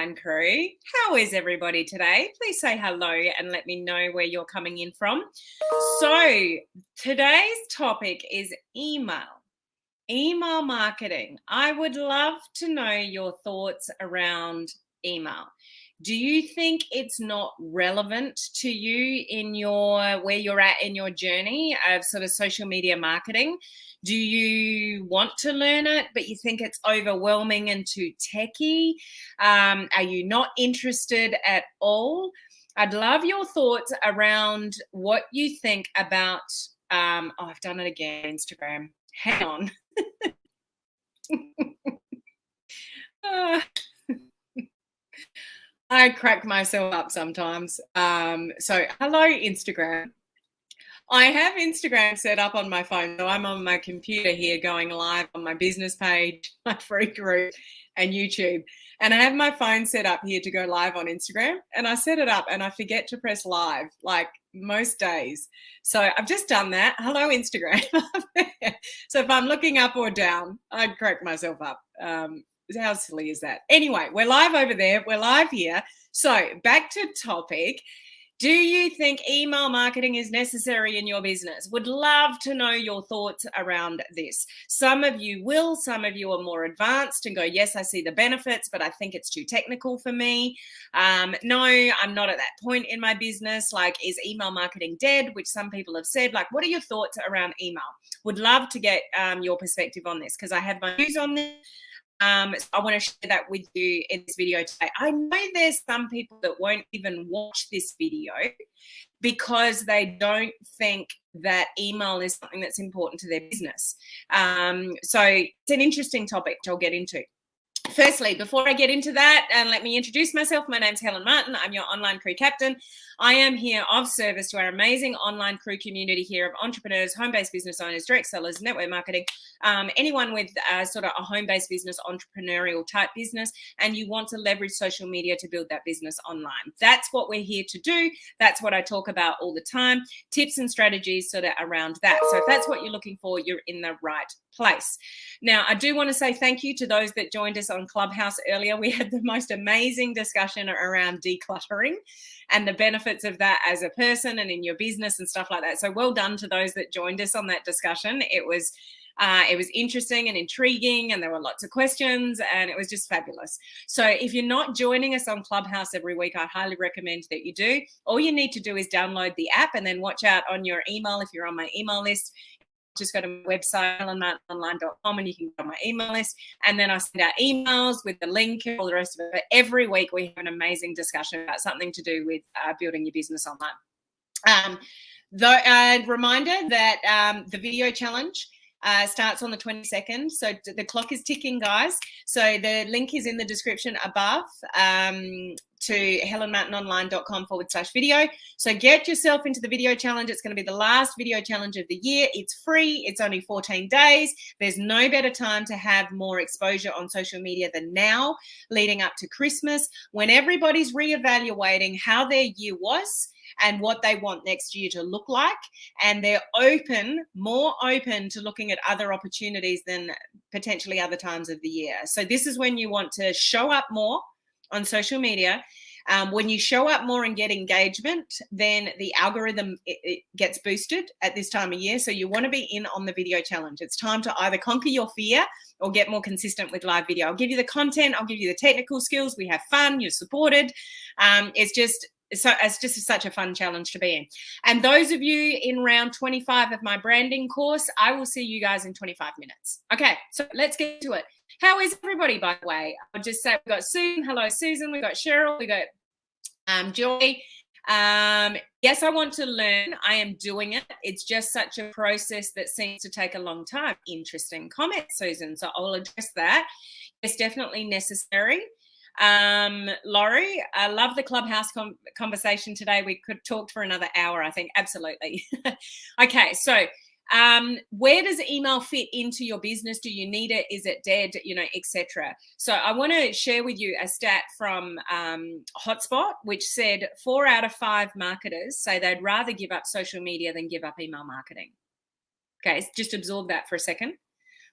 online crew. How is everybody today? Please say hello and let me know where you're coming in from. So today's topic is email marketing. I would love to know your thoughts around email. Do you think it's not relevant to you in where you're at in your journey of sort of social media marketing? Do you want to learn it, but you think it's overwhelming and too techie? Are you not interested at all? I'd love your thoughts around what you think about, I've done it again, Instagram. Hang on. I crack myself up sometimes. So hello, Instagram. I have Instagram set up on my phone. So I'm on my computer here going live on my business page, my free group, and YouTube. And I have my phone set up here to go live on Instagram. And I set it up and I forget to press live like most days. So I've just done that. Hello, Instagram. So if I'm looking up or down, I'd crack myself up. How silly is that? Anyway, we're live over there. We're live here. So back to topic. Do you think email marketing is necessary in your business? Would love to know your thoughts around this. Some of you will, some of you are more advanced and go, yes, I see the benefits, but I think it's too technical for me. No, I'm not at that point in my business. Like, is email marketing dead? Which some people have said. Like, what are your thoughts around email? Would love to get your perspective on this because I have my views on this. So I want to share that with you in this video today. I know there's some people that won't even watch this video because they don't think that email is something that's important to their business. So it's an interesting topic which I'll get into. Firstly, before I get into that, let me introduce myself. My name's Helen Martin. I'm your online crew captain. I am here of service to our amazing online crew community here of entrepreneurs, home-based business owners, direct sellers, network marketing, anyone with sort of a home-based business, entrepreneurial type business, and you want to leverage social media to build that business online. That's what we're here to do. That's what I talk about all the time. Tips and strategies sort of around that. So if that's what you're looking for, you're in the right place. Now, I do want to say thank you to those that joined us on Clubhouse earlier. We had the most amazing discussion around decluttering and the benefits of that as a person and in your business and stuff like that. So well done to those that joined us on that discussion. It was interesting and intriguing, and there were lots of questions, and it was just fabulous. So if you're not joining us on Clubhouse every week, I highly recommend that you do. All you need to do is download the app and then watch out on your email if you're on my email list. Just go to my website, helenmartinonline.com, and you can go on my email list. And then I send out emails with the link and all the rest of it. But every week we have an amazing discussion about something to do with building your business online. Reminder that the video challenge starts on the 22nd. So the clock is ticking, guys. So the link is in the description above to helenmartinonline.com/video. So get yourself into the video challenge. It's going to be the last video challenge of the year. It's free. It's only 14 days. There's no better time to have more exposure on social media than now, leading up to Christmas, when everybody's reevaluating how their year was and what they want next year to look like. And they're more open to looking at other opportunities than potentially other times of the year. So this is when you want to show up more on social media. When you show up more and get engagement, then the algorithm it gets boosted at this time of year. So you want to be in on the video challenge. It's time to either conquer your fear or get more consistent with live video. I'll give you the content. I'll give you the technical skills. We have fun. You're supported. It's just such a fun challenge to be in. And those of you in round 25 of my branding course, I will see you guys in 25 minutes. Okay, so let's get to it. How is everybody, by the way? I'll just say we've got Susan. Hello, Susan. We've got Cheryl. We've got Joy. Yes, I want to learn. I am doing it. It's just such a process that seems to take a long time. Interesting comment, Susan. So I'll address that. It's definitely necessary. Laurie, I love the Clubhouse conversation today. We could talk for another hour, I think. Absolutely. Okay, so where does email fit into your business? Do you need it? Is it dead? Etc. So I want to share with you a stat from Hotspot, which said 4 out of 5 marketers say they'd rather give up social media than give up email marketing. Okay, just absorb that for a second.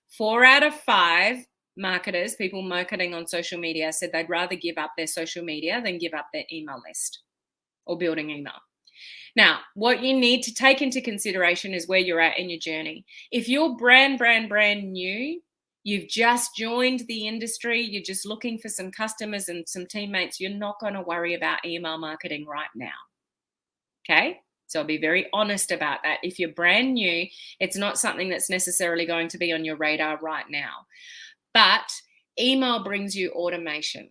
4 out of 5 marketers, people marketing on social media, said they'd rather give up their social media than give up their email list or building email. Now, what you need to take into consideration is where you're at in your journey. If you're brand new, you've just joined the industry, you're just looking for some customers and some teammates, you're not going to worry about email marketing right now. Okay? So I'll be very honest about that. If you're brand new, it's not something that's necessarily going to be on your radar right now. But email brings you automation.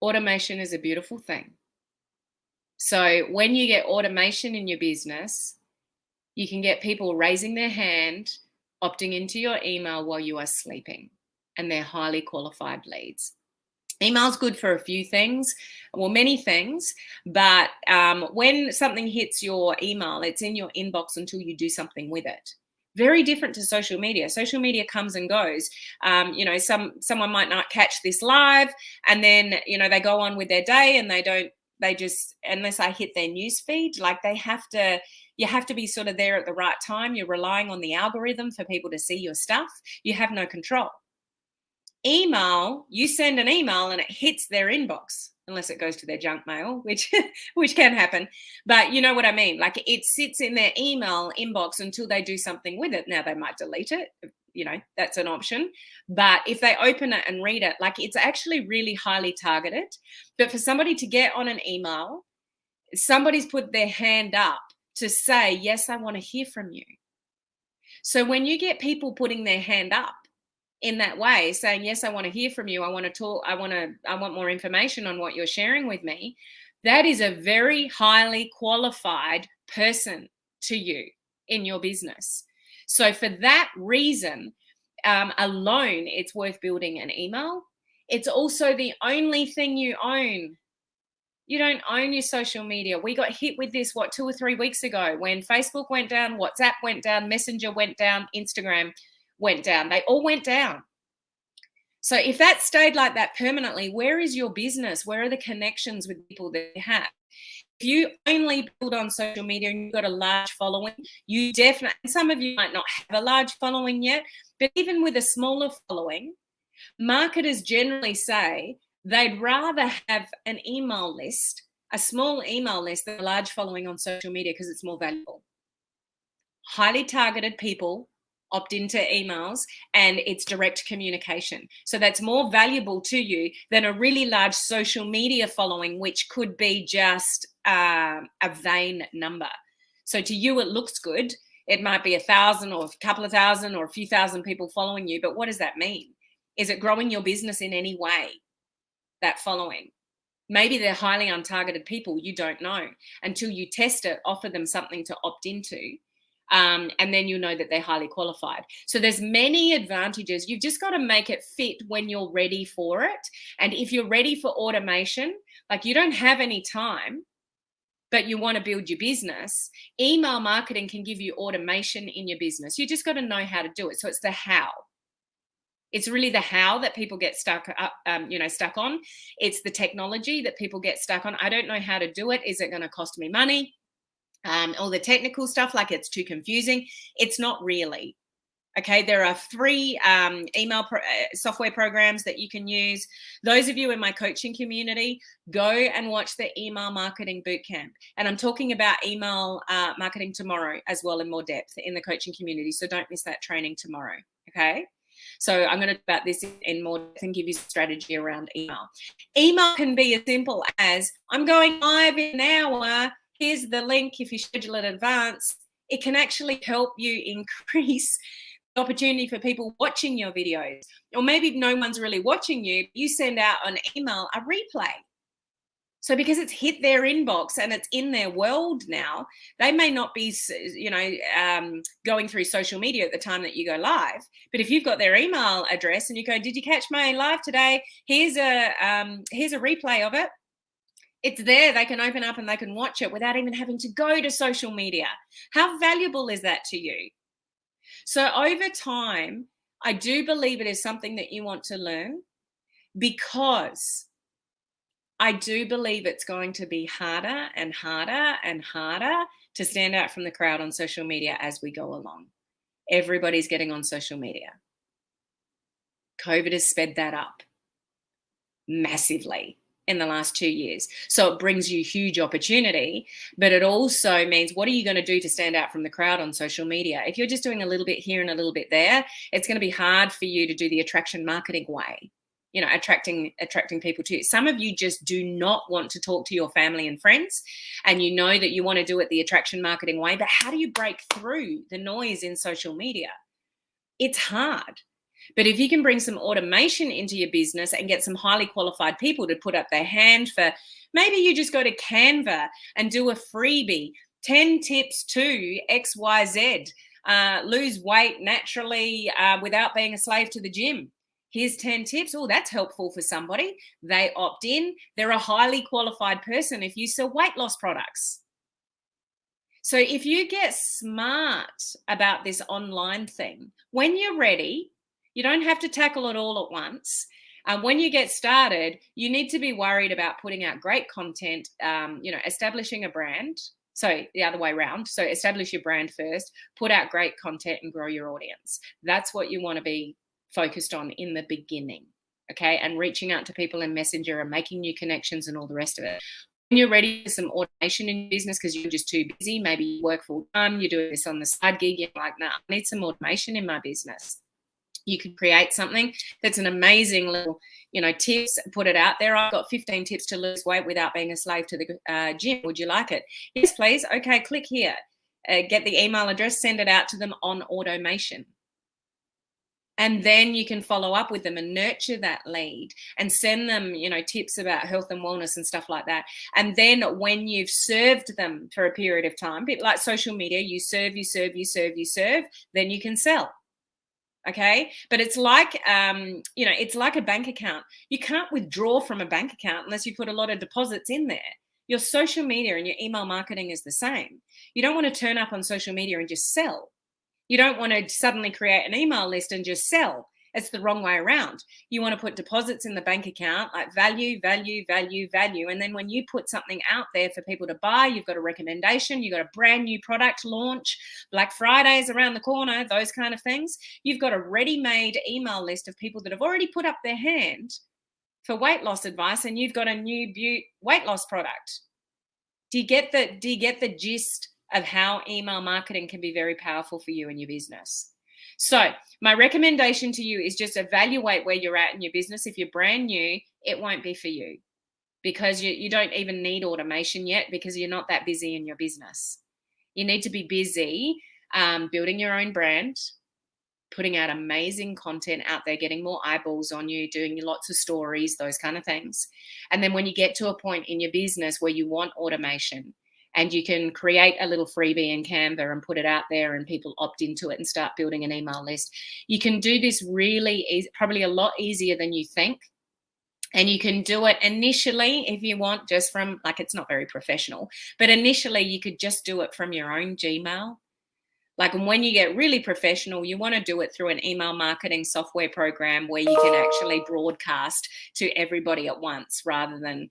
Automation is a beautiful thing. So when you get automation in your business, you can get people raising their hand, opting into your email while you are sleeping, and they're highly qualified leads. Email's good for a few things, well, many things, but when something hits your email, it's in your inbox until you do something with it. Very different to social media. Social media comes and goes. Someone might not catch this live, and then they go on with their day, and they just, unless I hit their news feed, like you have to be sort of there at the right time. You're relying on the algorithm for people to see your stuff. You have no control. Email, you send an email and it hits their inbox, unless it goes to their junk mail, which can happen. But you know what I mean? Like, it sits in their email inbox until they do something with it. Now, they might delete it. That's an option. But if they open it and read it, like, it's actually really highly targeted. But for somebody to get on an email, somebody's put their hand up to say, yes, I want to hear from you. So when you get people putting their hand up in that way, saying, yes, I want to hear from you, I want to talk, I want more information on what you're sharing with me, that is a very highly qualified person to you in your business. So for that reason alone, it's worth building an email. It's also the only thing you own. You don't own your social media. We got hit with this, 2 or 3 weeks ago, when Facebook went down, WhatsApp went down, Messenger went down, Instagram went down. They all went down. So if that stayed like that permanently, where is your business? Where are the connections with people that you have? If you only build on social media and you've got a large following, you definitely, some of you might not have a large following yet, but even with a smaller following, marketers generally say they'd rather have an email list, a small email list, than a large following on social media, because it's more valuable. Highly targeted people opt into emails, and it's direct communication. So that's more valuable to you than a really large social media following, which could be just a vain number. So to you, it looks good. It might be 1,000 or a couple of thousand or a few thousand people following you, but what does that mean? Is it growing your business in any way, that following? Maybe they're highly untargeted people. You don't know until you test it, offer them something to opt into. And then you know that they're highly qualified. So there's many advantages. You've just got to make it fit when you're ready for it. And if you're ready for automation, like, you don't have any time, but you want to build your business, email marketing can give you automation in your business. You just got to know how to do it. So it's the how. It's really the how that people get stuck on. It's the technology that people get stuck on. I don't know how to do it. Is it going to cost me money? All the technical stuff, like, it's too confusing. It's not really. Okay, there are free email software programs that you can use. Those of you in my coaching community, go and watch the Email Marketing Bootcamp. And I'm talking about email marketing tomorrow as well, in more depth in the coaching community. So don't miss that training tomorrow. Okay. So I'm going to talk about this in more depth and give you strategy around email. Email can be as simple as, I'm going live in an hour. Here's the link. If you schedule in advance, it can actually help you increase the opportunity for people watching your videos. Or maybe no one's really watching you, you send out an email, a replay. So because it's hit their inbox and it's in their world now, they may not be, going through social media at the time that you go live. But if you've got their email address and you go, did you catch my live today? Here's a replay of it. It's there. They can open up and they can watch it without even having to go to social media. How valuable is that to you? So over time, I do believe it is something that you want to learn, because I do believe it's going to be harder and harder and harder to stand out from the crowd on social media as we go along. Everybody's getting on social media. COVID has sped that up massively in the last 2 years. So it brings you huge opportunity, but it also means, what are you going to do to stand out from the crowd on social media? If you're just doing a little bit here and a little bit there, it's going to be hard for you to do the attraction marketing way, attracting people to you. Some of you just do not want to talk to your family and friends, and you know that you want to do it the attraction marketing way, but how do you break through the noise in social media? It's hard. But if you can bring some automation into your business and get some highly qualified people to put up their hand for, maybe you just go to Canva and do a freebie, 10 tips to XYZ, lose weight naturally without being a slave to the gym. Here's 10 tips. Oh, that's helpful for somebody. They opt in. They're a highly qualified person if you sell weight loss products. So if you get smart about this online thing, when you're ready, you don't have to tackle it all at once. When you get started, you need to be worried about putting out great content, establishing a brand. So the other way around. So establish your brand first, put out great content and grow your audience. That's what you want to be focused on in the beginning. Okay. And reaching out to people in Messenger and making new connections and all the rest of it. When you're ready for some automation in your business because you're just too busy, maybe you work full time, you're doing this on the side gig, you're like, nah, I need some automation in my business. You could create something that's an amazing little, tips, put it out there. I've got 15 tips to lose weight without being a slave to the gym. Would you like it? Yes, please. Okay, click here. Get the email address, send it out to them on automation. And then you can follow up with them and nurture that lead and send them, tips about health and wellness and stuff like that. And then when you've served them for a period of time, a bit like social media, you serve, then you can sell. Okay. But it's like, it's like a bank account. You can't withdraw from a bank account unless you put a lot of deposits in there. Your social media and your email marketing is the same. You don't want to turn up on social media and just sell. You don't want to suddenly create an email list and just sell. It's the wrong way around. You want to put deposits in the bank account, like value. And then when you put something out there for people to buy, you've got a recommendation, you've got a brand new product launch, Black Friday's around the corner, those kind of things. You've got a ready-made email list of people that have already put up their hand for weight loss advice, and you've got a new weight loss product. Do you get the gist of how email marketing can be very powerful for you and your business? So my recommendation to you is just evaluate where you're at in your business. If you're brand new, it won't be for you because you don't even need automation yet because you're not that busy in your business. You need to be busy building your own brand, putting out amazing content out there, getting more eyeballs on you, doing lots of stories, those kind of things. And then when you get to a point in your business where you want automation, and you can create a little freebie in Canva and put it out there and people opt into it and start building an email list. You can do this really easy, probably a lot easier than you think. And you can do it initially if you want, just from, like, it's not very professional, but initially you could just do it from your own Gmail. Like, when you get really professional, you want to do it through an email marketing software program where you can actually broadcast to everybody at once rather than,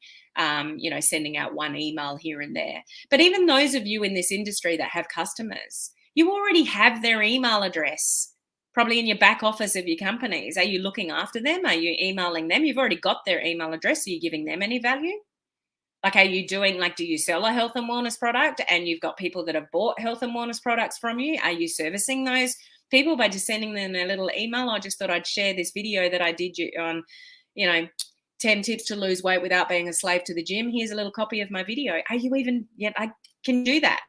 sending out one email here and there. But even those of you in this industry that have customers, you already have their email address, probably in your back office of your companies. Are you looking after them? Are you emailing them? You've already got their email address. Are you giving them any value? Like, are you doing, do you sell a health and wellness product and you've got people that have bought health and wellness products from you? Are you servicing those people by just sending them a little email? I just thought I'd share this video that I did on, 10 tips to lose weight without being a slave to the gym. Here's a little copy of my video. Are you even, I can do that.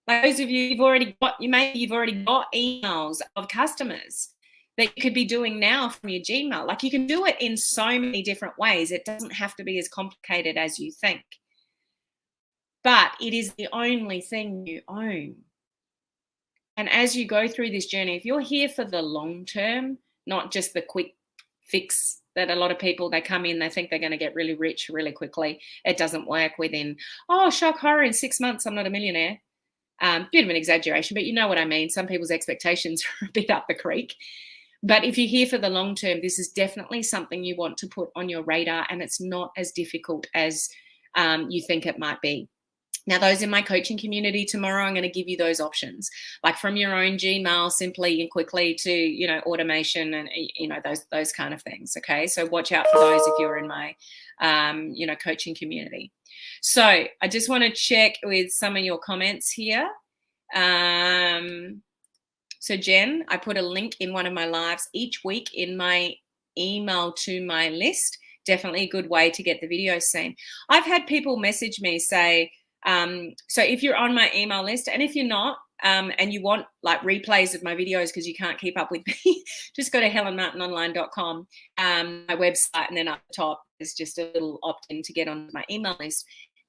Like, those of you, you've already got emails of customers that you could be doing now from your Gmail. Like, you can do it in so many different ways. It doesn't have to be as complicated as you think. But it is the only thing you own. And as you go through this journey, if you're here for the long term, not just the quick fix that a lot of people, they come in, they think they're going to get really rich really quickly. It doesn't work within, shock horror, in 6 months, I'm not a millionaire. Bit of an exaggeration, but you know what I mean. Some people's expectations are a bit up the creek. But if you're here for the long term, this is definitely something you want to put on your radar, and it's not as difficult as you think it might be. Now, those in my coaching community tomorrow, I'm going to give you those options, like from your own Gmail, simply and quickly, to, you know, automation and, you know, those kind of things. Okay. So watch out for those if you're in my, you know, coaching community. So I just want to check with some of your comments here. So Jen, I put a link in one of my lives each week in my email to my list. Definitely a good way to get the videos seen. I've had people message me say, so if you're on my email list, and if you're not, and you want like replays of my videos because you can't keep up with me, just go to helenmartinonline.com, my website, and then up the top is just a little opt-in to get on my email list.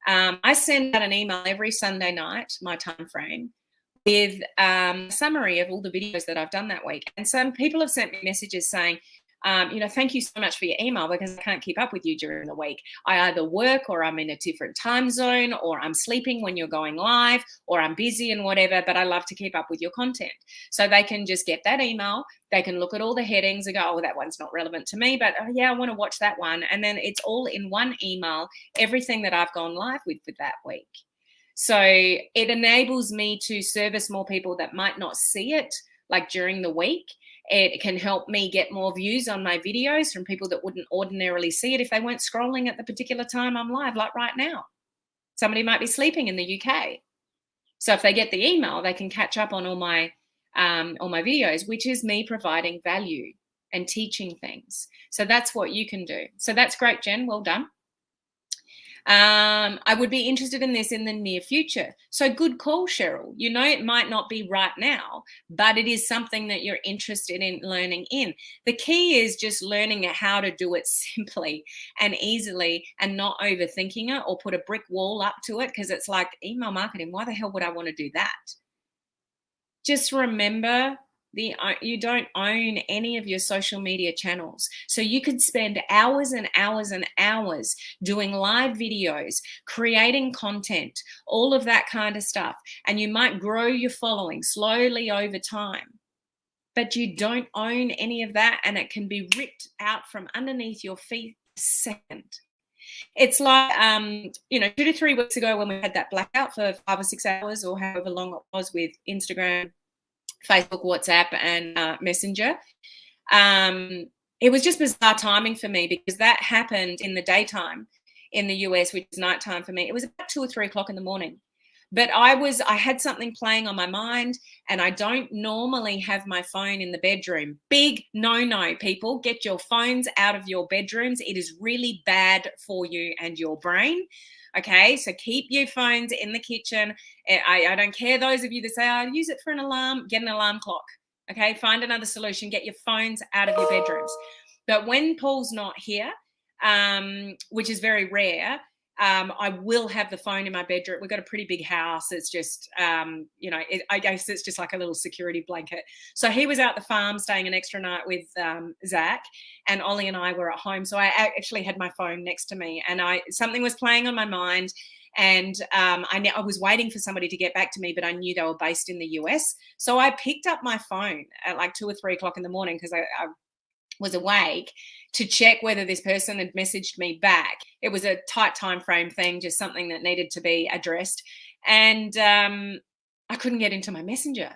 I send out an email every Sunday night, my time frame, with a summary of all the videos that I've done that week. And some people have sent me messages saying, you know, thank you so much for your email because I can't keep up with you during the week. I either work, or I'm in a different time zone, or I'm sleeping when you're going live, or I'm busy and whatever, but I love to keep up with your content. So they can just get that email. They can look at all the headings and go, oh, that one's not relevant to me, but oh, yeah, I want to watch that one. And then it's all in one email, everything that I've gone live with for that week. So it enables me to service more people that might not see it like during the week. It can help me get more views on my videos from people that wouldn't ordinarily see it if they weren't scrolling at the particular time I'm live, like right now. Somebody might be sleeping in the UK. So if they get the email, they can catch up on all my videos, which is me providing value and teaching things. So that's what you can do. So that's great, Jen. Well done. I would be interested in this in the near future. So good call, Cheryl. You know, it might not be right now, but it is something that you're interested in learning in. The key is just learning how to do it simply and easily and not overthinking it or put a brick wall up to it, because it's like email marketing. Why the hell would I want to do that? Just remember, you don't own any of your social media channels. So you could spend hours and hours and hours doing live videos, creating content, all of that kind of stuff. And you might grow your following slowly over time, but you don't own any of that. And it can be ripped out from underneath your feet a second. It's like, you know, 2 to 3 weeks ago when we had that blackout for 5 or 6 hours or however long it was with Instagram, Facebook, WhatsApp, and Messenger. It was just bizarre timing for me because that happened in the daytime in the US, which is nighttime for me. It was about 2 or 3 o'clock in the morning. But I had something playing on my mind, and I don't normally have my phone in the bedroom. Big no-no, people. Get your phones out of your bedrooms. It is really bad for you and your brain. Okay, so keep your phones in the kitchen. I don't care those of you that say, I use it for an alarm, get an alarm clock. Okay, find another solution. Get your phones out of your bedrooms. But when Paul's not here, which is very rare, I will have the phone in my bedroom. We've got a pretty big house. It's just, you know, I guess it's just like a little security blanket. So he was out the farm staying an extra night with Zach, and Ollie and I were at home. So I actually had my phone next to me, and something was playing on my mind. And I was waiting for somebody to get back to me, but I knew they were based in the US. So I picked up my phone at like 2 or 3 o'clock in the morning because I was awake to check whether this person had messaged me back. It was a tight time frame thing, just something that needed to be addressed. And I couldn't get into my messenger.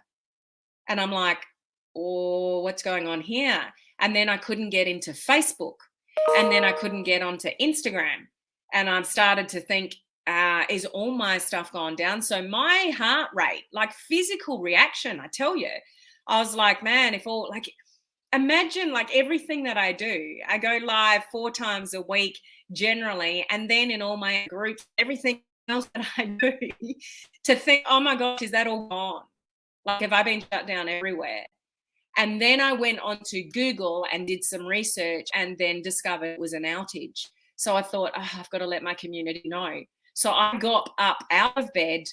And I'm like, oh, what's going on here? And then I couldn't get into Facebook. And then I couldn't get onto Instagram. And I started to think, is all my stuff gone down? So my heart rate, like physical reaction, I tell you, I was like, man, imagine like everything that I do. I go live 4 times a week generally, and then in all my groups, everything else that I do, to think, oh my gosh, is that all gone? Like, have I been shut down everywhere? And then I went onto Google and did some research and then discovered it was an outage. So I thought, I've got to let my community know. So I got up out of bed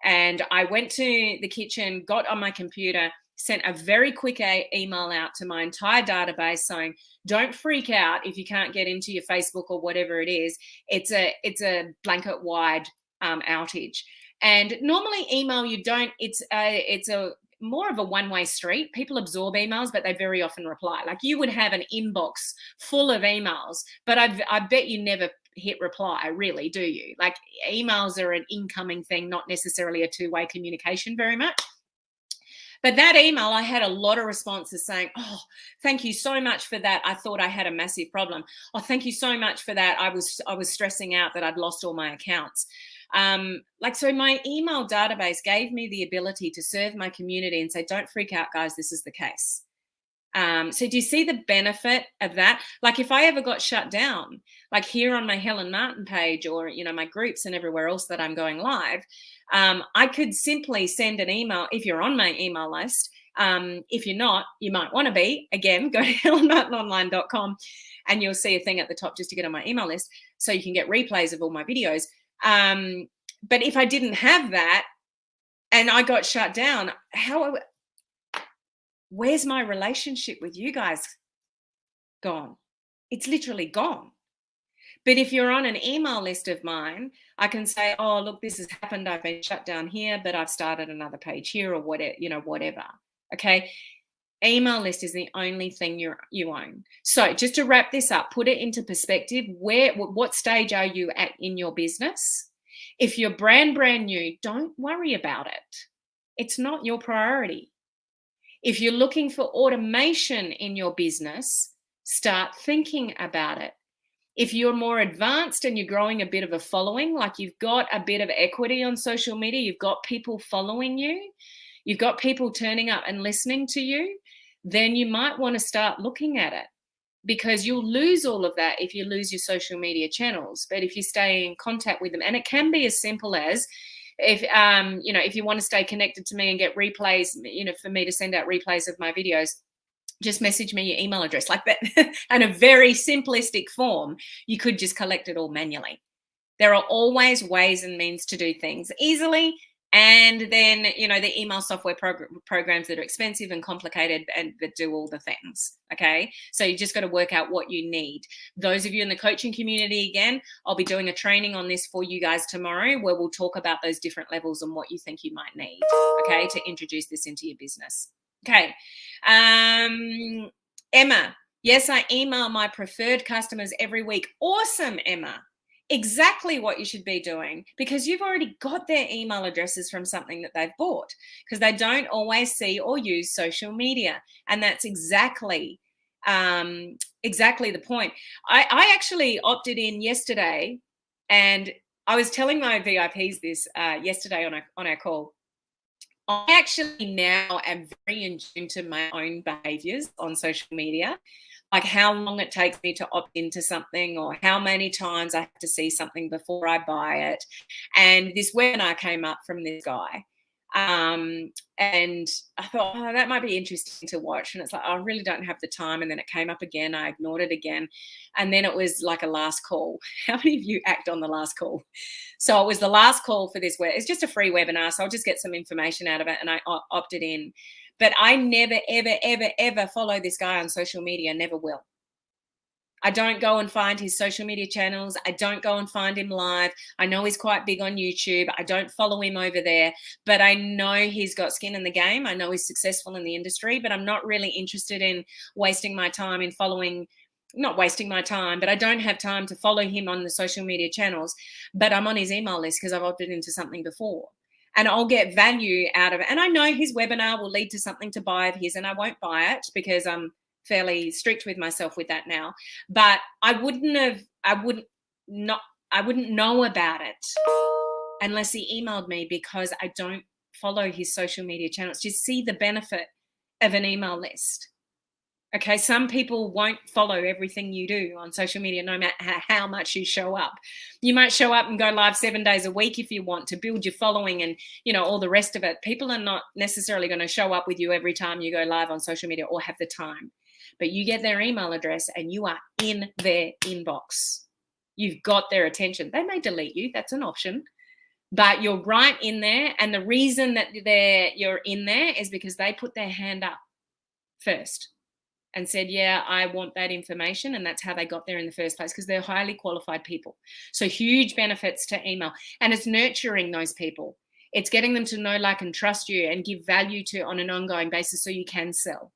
and I went to the kitchen, got on my computer, sent a very quick email out to my entire database saying, don't freak out if you can't get into your Facebook or whatever it is. It's a blanket wide outage. And normally email, you don't, it's a more of a one-way street. People absorb emails, but they very often reply. Like you would have an inbox full of emails, but I bet you never hit reply, really, do you? Like, emails are an incoming thing, not necessarily a two-way communication very much. But that email, I had a lot of responses saying, "Oh, thank you so much for that. I thought I had a massive problem. Oh, thank you so much for that. I was stressing out that I'd lost all my accounts." So my email database gave me the ability to serve my community and say, "Don't freak out, guys. This is the case." So do you see the benefit of that? Like, if I ever got shut down, like here on my Helen Martin page, or, you know, my groups and everywhere else that I'm going live, I could simply send an email if you're on my email list. If you're not, you might want to be. Again, go to helenmartinonline.com and you'll see a thing at the top just to get on my email list so you can get replays of all my videos. But if I didn't have that and I got shut down, where's my relationship with you guys gone? It's literally gone. But if you're on an email list of mine, I can say, "Oh, look, this has happened. I've been shut down here, but I've started another page here," or whatever, whatever. Okay. Email list is the only thing you own. So just to wrap this up, put it into perspective. What stage are you at in your business? If you're brand new, don't worry about it. It's not your priority. If you're looking for automation in your business, start thinking about it. If you're more advanced and you're growing a bit of a following, like you've got a bit of equity on social media, you've got people following you, you've got people turning up and listening to you, then you might want to start looking at it, because you'll lose all of that if you lose your social media channels. But if you stay in contact with them, and it can be as simple as, if you want to stay connected to me and get replays, for me to send out replays of my videos, just message me your email address, like that. And a very simplistic form, you could just collect it all manually. There are always ways and means to do things easily. And then, the email software programs that are expensive and complicated and that do all the things. Okay. So you just got to work out what you need. Those of you in the coaching community, again, I'll be doing a training on this for you guys tomorrow, where we'll talk about those different levels and what you think you might need. Okay. To introduce this into your business. Okay. Emma. Yes, I email my preferred customers every week. Awesome, Emma. Exactly what you should be doing, because you've already got their email addresses from something that they've bought, because they don't always see or use social media. And that's exactly the point. I actually opted in yesterday, and I was telling my VIPs this yesterday on our call. I actually now am very in tune to my own behaviors on social media, like how long it takes me to opt into something, or how many times I have to see something before I buy it. And this webinar came up from this guy. And I thought, oh, that might be interesting to watch. And it's like, I really don't have the time. And then it came up again. I ignored it again. And then it was like a last call. How many of you act on the last call? So it was the last call for this. It's just a free webinar. So I'll just get some information out of it. And I opted in. But I never, ever, ever, ever follow this guy on social media. Never will. I don't go and find his social media channels. I don't go and find him live. I know he's quite big on YouTube. I don't follow him over there, but I know he's got skin in the game. I know he's successful in the industry, but I'm not really interested in wasting my time in following, not wasting my time, but I don't have time to follow him on the social media channels, but I'm on his email list because I've opted into something before. And I'll get value out of it. And I know his webinar will lead to something to buy of his, and I won't buy it because I'm fairly strict with myself with that now. But I wouldn't know about it unless he emailed me, because I don't follow his social media channels. Just see the benefit of an email list. Okay, some people won't follow everything you do on social media, no matter how much you show up. You might show up and go live 7 days a week if you want to build your following and, all the rest of it. People are not necessarily going to show up with you every time you go live on social media or have the time. But you get their email address and you are in their inbox. You've got their attention. They may delete you. That's an option. But you're right in there. And the reason that you're in there is because they put their hand up first and said, yeah, I want that information. And that's how they got there in the first place, because they're highly qualified people. So huge benefits to email. And it's nurturing those people. It's getting them to know, like, and trust you and give value to on an ongoing basis so you can sell.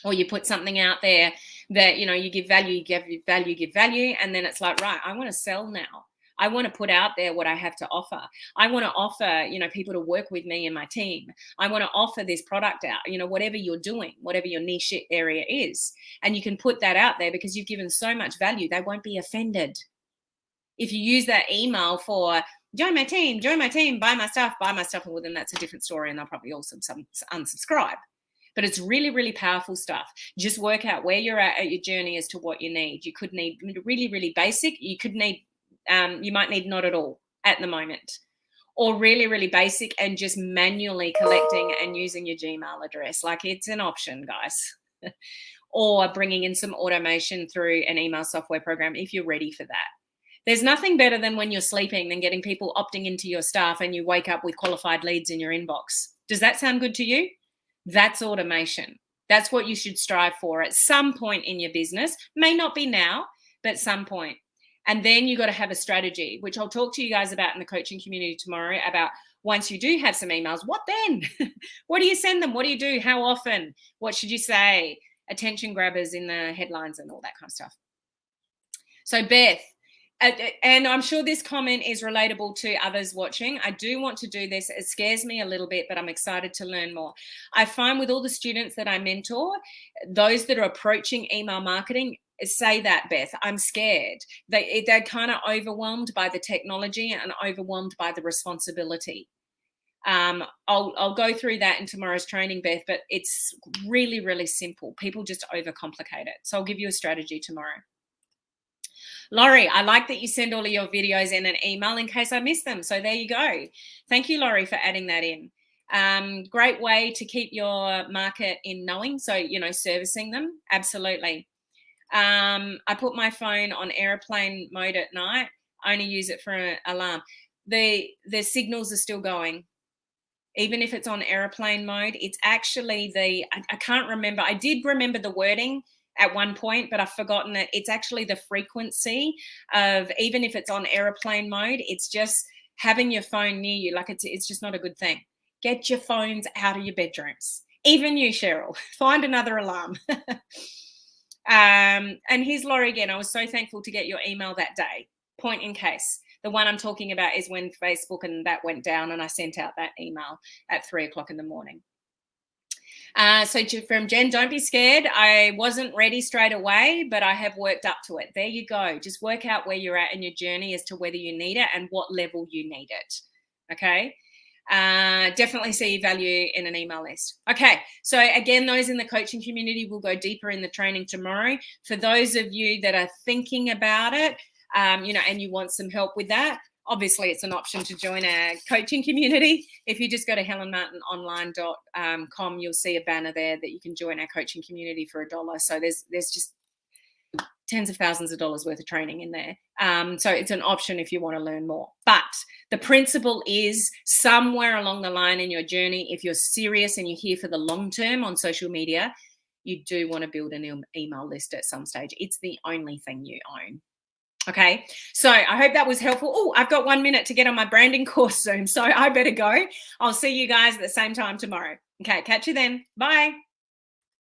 or you put something out there that, you know, you give value, give value, and then it's like, right, I want to sell now. I want to put out there what I have to offer. I want to offer, you know, people to work with me and my team. I want to offer this product out, you know, whatever you're doing, whatever your niche area is. And you can put that out there because you've given so much value, they won't be offended. If you use that email for join my team, buy my stuff, well, then that's a different story, and they'll probably also unsubscribe. But it's really, really powerful stuff. Just work out where you're at your journey as to what you need. You could need really, really basic. You could need, you might need not at all at the moment, or really, really basic and just manually collecting and using your Gmail address. Like, it's an option, guys. Or bringing in some automation through an email software program if you're ready for that. There's nothing better than when you're sleeping than getting people opting into your stuff and you wake up with qualified leads in your inbox. Does that sound good to you? That's automation. That's what you should strive for at some point in your business. May not be now, but some point. And then you got to have a strategy, which I'll talk to you guys about in the coaching community tomorrow, about once you do have some emails, what then? What do you send them? What do you do? How often? What should you say? Attention grabbers in the headlines and all that kind of stuff. So Beth, and I'm sure this comment is relatable to others watching. I do want to do this. It scares me a little bit, but I'm excited to learn more. I find with all the students that I mentor, those that are approaching email marketing say that, Beth, I'm scared. They're kind of overwhelmed by the technology and overwhelmed by the responsibility. I'll go through that in tomorrow's training, Beth, but it's really, really simple. People just overcomplicate it. So I'll give you a strategy tomorrow. Laurie, I like that you send all of your videos in an email in case I miss them. So there you go. Thank you, Laurie, for adding that in. Great way to keep your market in knowing. So, you know, servicing them. Absolutely. I put my phone on airplane mode at night. I only use it for an alarm. The signals are still going. Even if it's on airplane mode, it's actually I can't remember. I did remember the wording at one point, but I've forgotten it. It's actually the frequency of, even if it's on airplane mode, it's just having your phone near you. Like, it's just not a good thing. Get your phones out of your bedrooms. Even you, Cheryl, find another alarm. And here's Laurie again. I was so thankful to get your email that day. Point in case. The one I'm talking about is when Facebook and that went down, and I sent out that email at 3 o'clock in the morning. So from Jen, don't be scared. I wasn't ready straight away, but I have worked up to it. There you go. Just work out where you're at in your journey as to whether you need it and what level you need it. Okay. Definitely see value in an email list. Okay. So again, those in the coaching community will go deeper in the training tomorrow. For those of you that are thinking about it, you know, and you want some help with that, obviously it's an option to join our coaching community. If you just go to helenmartinonline.com, you'll see a banner there that you can join our coaching community for $1. So there's just tens of thousands of dollars worth of training in there. So it's an option if you want to learn more. But the principle is, somewhere along the line in your journey, if you're serious and you're here for the long term on social media, you do want to build an email list at some stage. It's the only thing you own. Okay, so I hope that was helpful. Oh, I've got 1 minute to get on my branding course soon, so I better go. I'll see you guys at the same time tomorrow. Okay, catch you then. Bye.